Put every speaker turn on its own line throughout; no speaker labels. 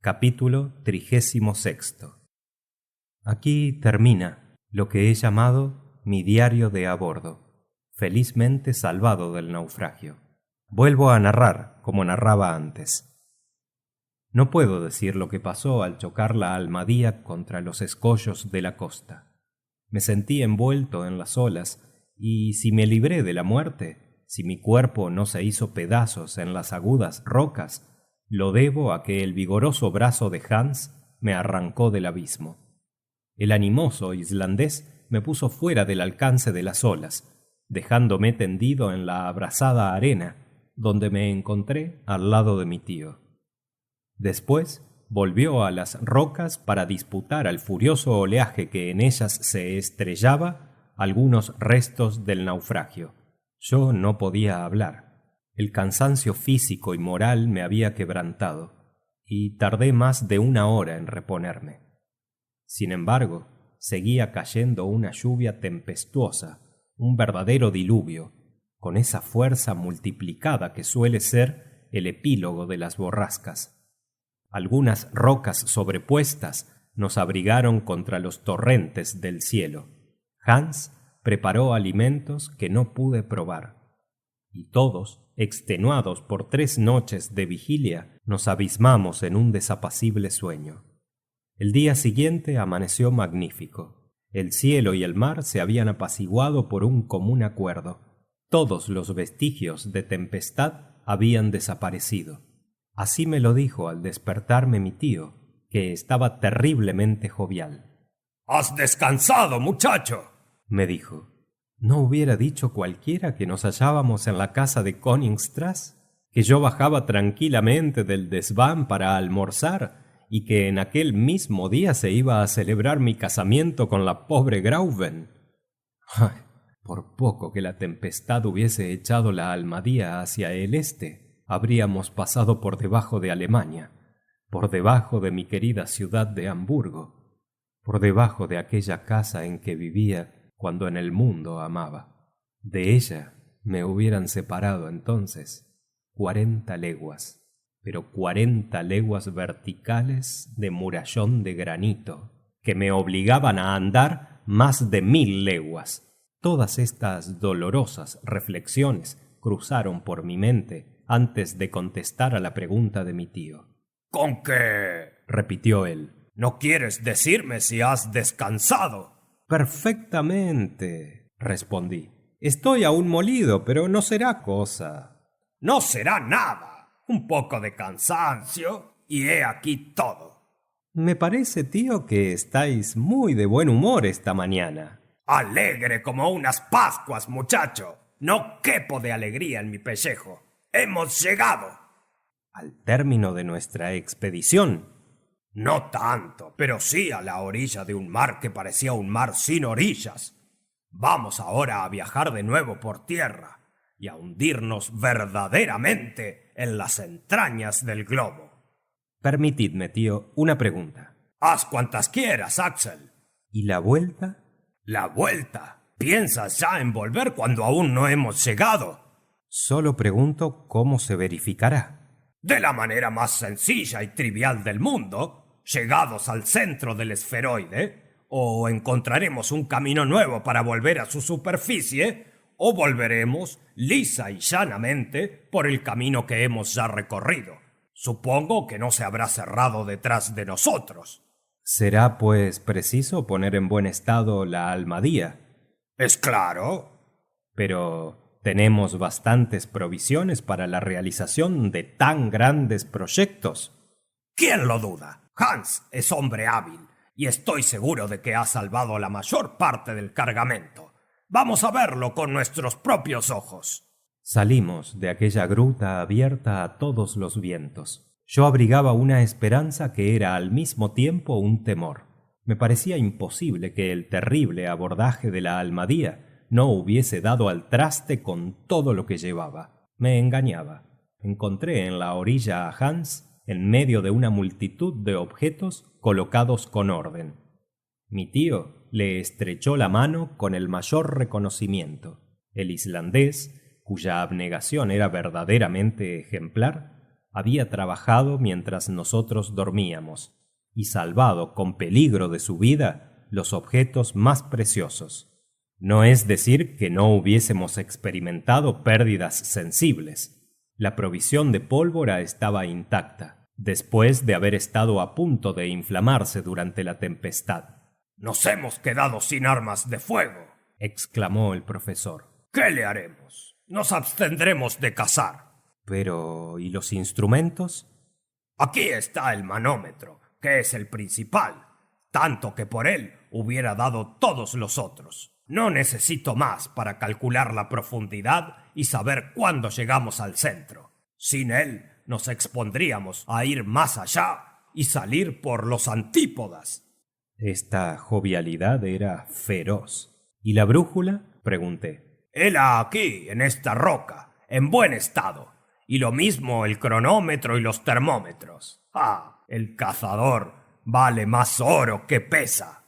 Capítulo 36. Aquí termina lo que he llamado mi diario de a bordo, felizmente salvado del naufragio. Vuelvo a narrar como narraba antes. No puedo decir lo que pasó al chocar la Almadía contra los escollos de la costa. Me sentí envuelto en las olas, y si me libré de la muerte, si mi cuerpo no se hizo pedazos en las agudas rocas, lo debo a que el vigoroso brazo de Hans me arrancó del abismo. El animoso islandés me puso fuera del alcance de las olas, dejándome tendido en la abrasada arena, donde me encontré al lado de mi tío. Después volvió a las rocas para disputar al furioso oleaje que en ellas se estrellaba algunos restos del naufragio. Yo no podía hablar. El cansancio físico y moral me había quebrantado, y tardé más de 1 hora en reponerme. Sin embargo, seguía cayendo una lluvia tempestuosa, un verdadero diluvio, con esa fuerza multiplicada que suele ser el epílogo de las borrascas. Algunas rocas sobrepuestas nos abrigaron contra los torrentes del cielo. Hans preparó alimentos que no pude probar, y todos, extenuados por 3 noches de vigilia, nos abismamos en un desapacible sueño. El día siguiente amaneció magnífico. El cielo y el mar se habían apaciguado por un común acuerdo. Todos los vestigios de tempestad habían desaparecido. Así me lo dijo al despertarme mi tío, que estaba terriblemente jovial.
—¿Has descansado, muchacho? —me dijo.
¿No hubiera dicho cualquiera que nos hallábamos en la casa de Königstrasse? ¿Que yo bajaba tranquilamente del desván para almorzar y que en aquel mismo día se iba a celebrar mi casamiento con la pobre Grauben? Ay, por poco que la tempestad hubiese echado la Almadía hacia el este, habríamos pasado por debajo de Alemania, por debajo de mi querida ciudad de Hamburgo, por debajo de aquella casa en que vivía cuando en el mundo amaba. De ella me hubieran separado entonces 40 leguas, pero 40 leguas verticales de murallón de granito, que me obligaban a andar más de 1000 leguas. Todas estas dolorosas reflexiones cruzaron por mi mente antes de contestar a la pregunta de mi tío.
—¿Con qué?
—repitió él.
—¿No quieres decirme si has descansado?
—Perfectamente —respondí—. Estoy aún molido, pero no será cosa.
—No será nada. Un poco de cansancio y he aquí todo.
Me parece, tío, que estáis muy de buen humor esta mañana.
—Alegre como unas Pascuas, muchacho. No quepo de alegría en mi pellejo. ¡Hemos llegado!
—¿Al término de nuestra expedición?
No tanto, pero sí a la orilla de un mar que parecía un mar sin orillas. Vamos ahora a viajar de nuevo por tierra y a hundirnos verdaderamente en las entrañas del globo.
Permitidme, tío, una pregunta.
Haz cuantas quieras, Axel.
¿Y la vuelta?
¿La vuelta? ¿Piensas ya en volver cuando aún no hemos llegado?
Solo pregunto cómo se verificará.
De la manera más sencilla y trivial del mundo. Llegados al centro del esferoide, o encontraremos un camino nuevo para volver a su superficie, o volveremos lisa y llanamente por el camino que hemos ya recorrido. Supongo que no se habrá cerrado detrás de nosotros.
¿Será, pues, preciso poner en buen estado la Almadía?
Es claro.
Pero tenemos bastantes provisiones para la realización de tan grandes proyectos.
¿Quién lo duda? Hans es hombre hábil, y estoy seguro de que ha salvado la mayor parte del cargamento. Vamos a verlo con nuestros propios ojos.
Salimos de aquella gruta abierta a todos los vientos. Yo abrigaba una esperanza que era al mismo tiempo un temor. Me parecía imposible que el terrible abordaje de la Almadía no hubiese dado al traste con todo lo que llevaba. Me engañaba. Encontré en la orilla a Hans en medio de una multitud de objetos colocados con orden. Mi tío le estrechó la mano con el mayor reconocimiento. El islandés, cuya abnegación era verdaderamente ejemplar, había trabajado mientras nosotros dormíamos y salvado con peligro de su vida los objetos más preciosos. No es decir que no hubiésemos experimentado pérdidas sensibles. La provisión de pólvora estaba intacta, después de haber estado a punto de inflamarse durante la tempestad.
«Nos hemos quedado sin armas de fuego»,
exclamó el profesor.
«¿Qué le haremos? Nos abstendremos de cazar».
«Pero, ¿y los instrumentos?»
«Aquí está el manómetro, que es el principal, tanto que por él hubiera dado todos los otros. No necesito más para calcular la profundidad y saber cuándo llegamos al centro. Sin él nos expondríamos a ir más allá y salir por los antípodas».
Esta jovialidad era feroz. ¿Y la brújula?, pregunté.
«Hela aquí, en esta roca, en buen estado, y lo mismo el cronómetro y los termómetros. El cazador vale más oro que pesa».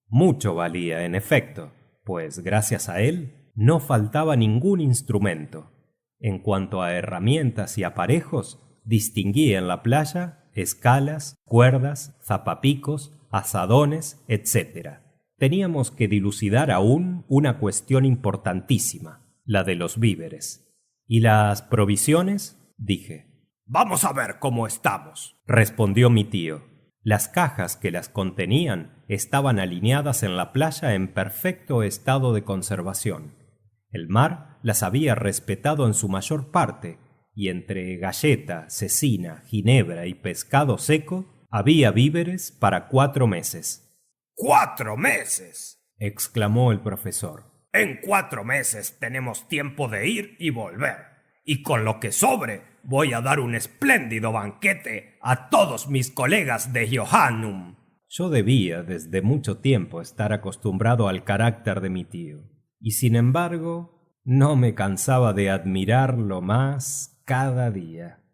Mucho valía, en efecto, pues gracias a él no faltaba ningún instrumento. En cuanto a herramientas y aparejos, distinguí en la playa escalas, cuerdas, zapapicos, azadones, etc. Teníamos que dilucidar aún una cuestión importantísima, la de los víveres. ¿Y las provisiones?, dije.
«Vamos a ver cómo estamos»,
respondió mi tío. Las cajas que las contenían estaban alineadas en la playa en perfecto estado de conservación. El mar las había respetado en su mayor parte, y entre galleta, cecina, ginebra y pescado seco había víveres para 4 meses.
«¡4 meses!»,
exclamó el profesor.
«En 4 meses tenemos tiempo de ir y volver, y con lo que sobre voy a dar un espléndido banquete a todos mis colegas de Johannum».
Yo debía desde mucho tiempo estar acostumbrado al carácter de mi tío, y sin embargo no me cansaba de admirarlo más cada día.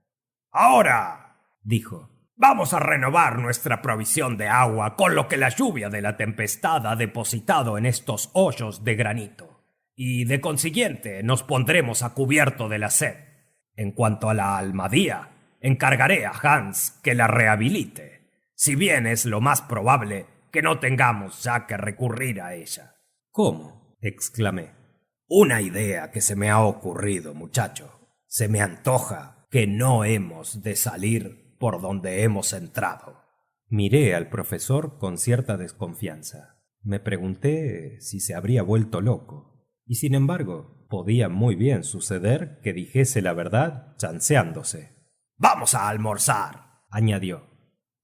«Ahora»,
dijo,
«vamos a renovar nuestra provisión de agua con lo que la lluvia de la tempestad ha depositado en estos hoyos de granito, y de consiguiente nos pondremos a cubierto de la sed. En cuanto a la Almadía, encargaré a Hans que la rehabilite, si bien es lo más probable que no tengamos ya que recurrir a ella».
«¿Cómo?», exclamé.
«Una idea que se me ha ocurrido, muchacho. Se me antoja que no hemos de salir por donde hemos entrado».
Miré al profesor con cierta desconfianza. Me pregunté si se habría vuelto loco, y sin embargo podía muy bien suceder que dijese la verdad chanceándose.
«Vamos a almorzar»,
añadió.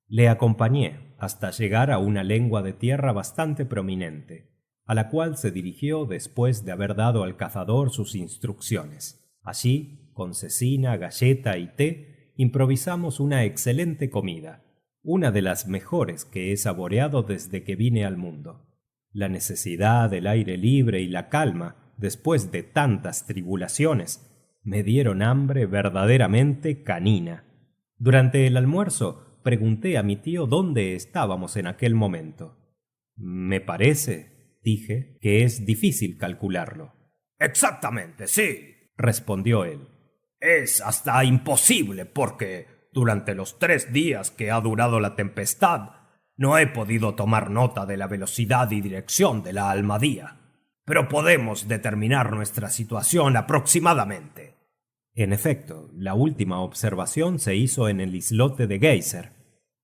Le acompañé hasta llegar a una lengua de tierra bastante prominente, a la cual se dirigió después de haber dado al cazador sus instrucciones. Allí, con cecina, galleta y té, improvisamos una excelente comida, una de las mejores que he saboreado desde que vine al mundo. La necesidad del aire libre y la calma, después de tantas tribulaciones, me dieron hambre verdaderamente canina. Durante el almuerzo pregunté a mi tío dónde estábamos en aquel momento. «Me parece», dije, «que es difícil calcularlo».
«Exactamente, sí»,
respondió él.
«Es hasta imposible porque durante los 3 días que ha durado la tempestad no he podido tomar nota de la velocidad y dirección de la Almadía. Pero podemos determinar nuestra situación aproximadamente».
En efecto, la última observación se hizo en el islote de Geyser.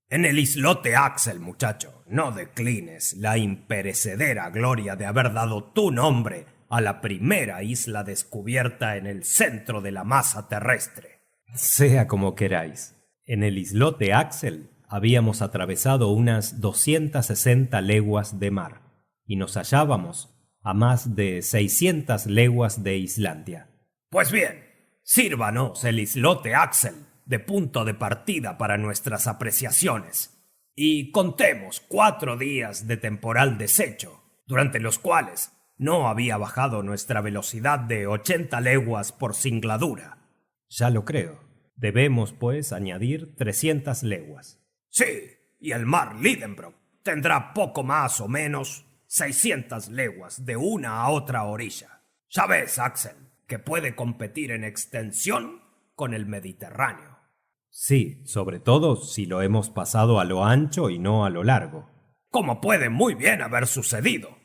«En el islote Axel, muchacho, no declines la imperecedera gloria de haber dado tu nombre a la primera isla descubierta en el centro de la masa terrestre».
«Sea como queráis. En el islote Axel habíamos atravesado unas 260 leguas de mar, y nos hallábamos a más de 600 leguas de Islandia».
«Pues bien, sírvanos el islote Axel de punto de partida para nuestras apreciaciones, y contemos 4 días de temporal deshecho, durante los cuales no había bajado nuestra velocidad de 80 leguas por singladura».
«Ya lo creo. Debemos, pues, añadir 300 leguas».
«Sí, y el mar Lidenbrock tendrá poco más o menos 600 leguas de una a otra orilla. Ya ves, Axel, que puede competir en extensión con el Mediterráneo».
Sí, sobre todo si lo hemos pasado a lo ancho y no a lo largo.
Como puede muy bien haber sucedido.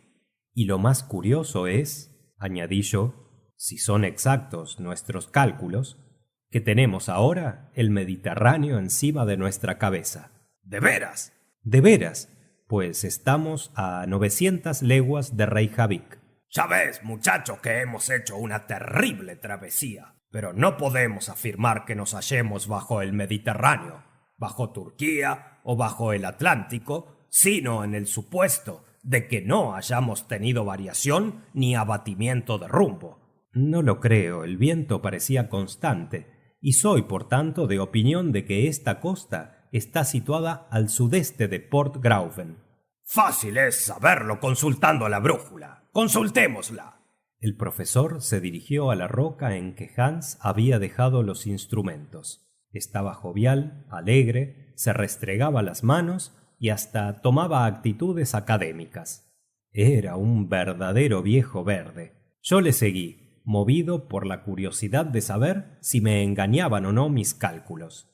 Y lo más curioso es, añadí yo, si son exactos nuestros cálculos, que tenemos ahora el Mediterráneo encima de nuestra cabeza.
¿De veras?
De veras, pues estamos a 900 leguas de Reykjavik.
Ya ves, muchacho, que hemos hecho una terrible travesía. Pero no podemos afirmar que nos hallemos bajo el Mediterráneo, bajo Turquía o bajo el Atlántico, sino en el supuesto de que no hayamos tenido variación ni abatimiento de rumbo.
No lo creo, el viento parecía constante, y soy por tanto de opinión de que esta costa está situada al sudeste de Port Gräuben.
Fácil es saberlo consultando la brújula. Consultémosla.
El profesor se dirigió a la roca en que Hans había dejado los instrumentos. Estaba jovial, alegre, se restregaba las manos y hasta tomaba actitudes académicas. Era un verdadero viejo verde. Yo le seguí, movido por la curiosidad de saber si me engañaban o no mis cálculos.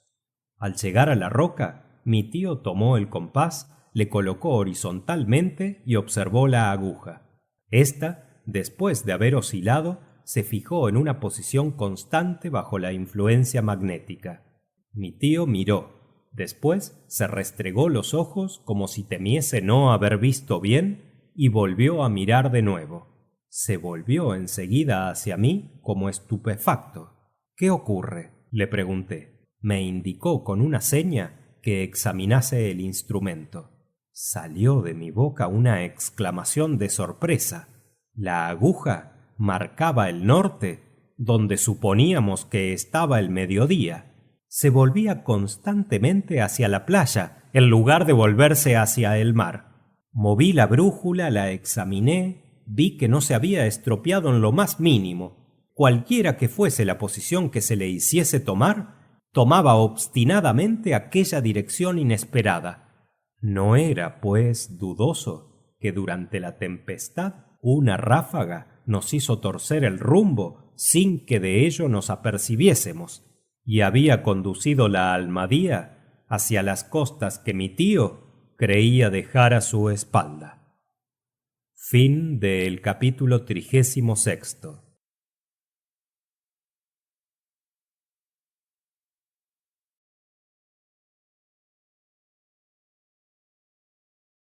Al llegar a la roca, mi tío tomó el compás, le colocó horizontalmente y observó la aguja. Esta, después de haber oscilado, se fijó en una posición constante bajo la influencia magnética. Mi tío miró, después se restregó los ojos como si temiese no haber visto bien y volvió a mirar de nuevo. Se volvió enseguida hacia mí como estupefacto. ¿Qué ocurre?, le pregunté. Me indicó con una seña que examinase el instrumento. Salió de mi boca una exclamación de sorpresa. La aguja marcaba el norte, donde suponíamos que estaba el mediodía. Se volvía constantemente hacia la playa, en lugar de volverse hacia el mar. Moví la brújula, la examiné, vi que no se había estropeado en lo más mínimo. Cualquiera que fuese la posición que se le hiciese tomar, tomaba obstinadamente aquella dirección inesperada. No era, pues, dudoso que durante la tempestad una ráfaga nos hizo torcer el rumbo sin que de ello nos apercibiésemos, y había conducido la Almadía hacia las costas que mi tío creía dejar a su espalda. Fin del capítulo 36.